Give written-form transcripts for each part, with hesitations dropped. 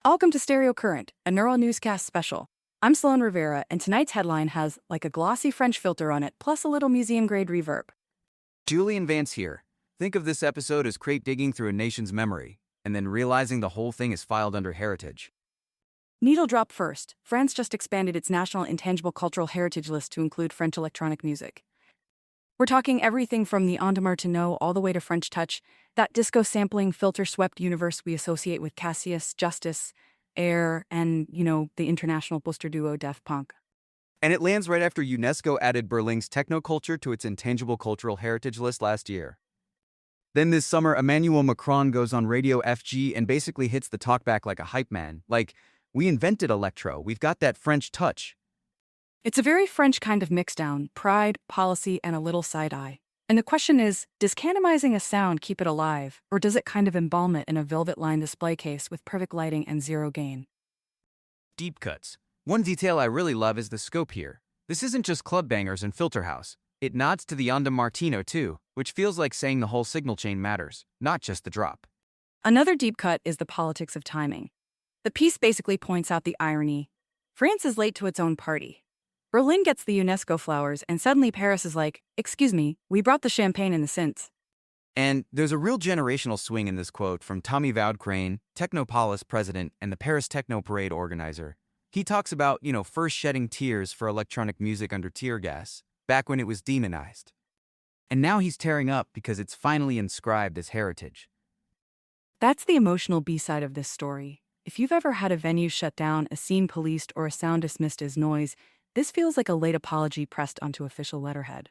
Welcome to Stereo Current, a neural newscast special. I'm Sloan Rivera, and tonight's headline has like a glossy French filter on it, plus a little museum-grade reverb. Julian Vance here. Think of this episode as crate digging through a nation's memory, and then realizing the whole thing is filed under heritage. Needle drop first. France just expanded its national Intangible Cultural Heritage list to include French electronic music. We're talking everything from the on-demand all the way to French touch, that disco-sampling, filter-swept universe we associate with Cassius, Justice, Air, and, the international booster duo Daft Punk. And it lands right after UNESCO added Berlin's techno culture to its Intangible Cultural Heritage list last year. Then this summer, Emmanuel Macron goes on Radio FG and basically hits the talkback like a hype man. Like, we invented electro, we've got that French touch. It's a very French kind of mixdown, pride, policy, and a little side-eye. And the question is, does canonizing a sound keep it alive, or does it kind of embalm it in a velvet-lined display case with perfect lighting and zero gain? Deep cuts. One detail I really love is the scope here. This isn't just club bangers and filter house. It nods to the Onda Martino too, which feels like saying the whole signal chain matters, not just the drop. Another deep cut is the politics of timing. The piece basically points out the irony. France is late to its own party. Berlin gets the UNESCO flowers, and suddenly Paris is like, excuse me, we brought the champagne and the synths. And there's a real generational swing in this quote from Tommy Crane, Technopol's president and the Paris Techno Parade organizer. He talks about, first shedding tears for electronic music under tear gas, back when it was demonized. And now he's tearing up because it's finally inscribed as heritage. That's the emotional B-side of this story. If you've ever had a venue shut down, a scene policed, or a sound dismissed as noise, this feels like a late apology pressed onto official letterhead.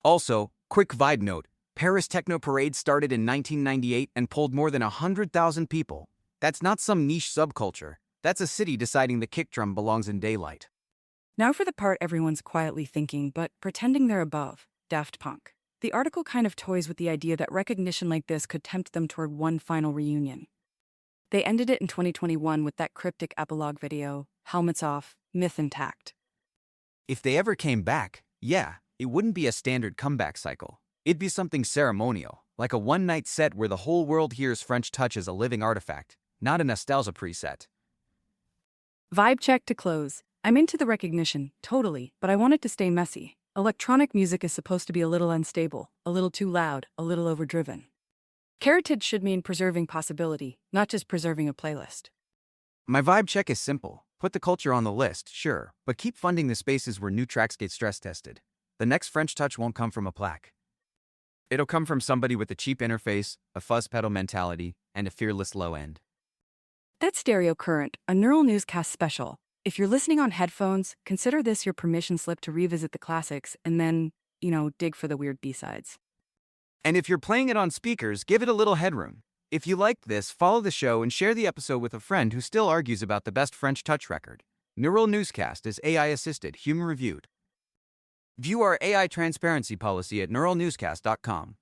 Also, quick vibe note, Paris Techno Parade started in 1998 and pulled more than 100,000 people. That's not some niche subculture. That's a city deciding the kick drum belongs in daylight. Now for the part everyone's quietly thinking, but pretending they're above, Daft Punk. The article kind of toys with the idea that recognition like this could tempt them toward one final reunion. They ended it in 2021 with that cryptic epilogue video, helmets off, myth intact. If they ever came back, it wouldn't be a standard comeback cycle. It'd be something ceremonial, like a one-night set where the whole world hears French touch as a living artifact, not a nostalgia preset. Vibe check to close. I'm into the recognition, totally, but I want it to stay messy. Electronic music is supposed to be a little unstable, a little too loud, a little overdriven. Heritage should mean preserving possibility, not just preserving a playlist. My vibe check is simple. Put the culture on the list, sure, but keep funding the spaces where new tracks get stress tested. The next French touch won't come from a plaque. It'll come from somebody with a cheap interface, a fuzz pedal mentality, and a fearless low end. That's Stereo Current, a neural newscast special. If you're listening on headphones, consider this your permission slip to revisit the classics and then, dig for the weird B-sides. And if you're playing it on speakers, give it a little headroom. If you liked this, follow the show and share the episode with a friend who still argues about the best French touch record. Neural Newscast is AI-assisted, human-reviewed. View our AI transparency policy at neuralnewscast.com.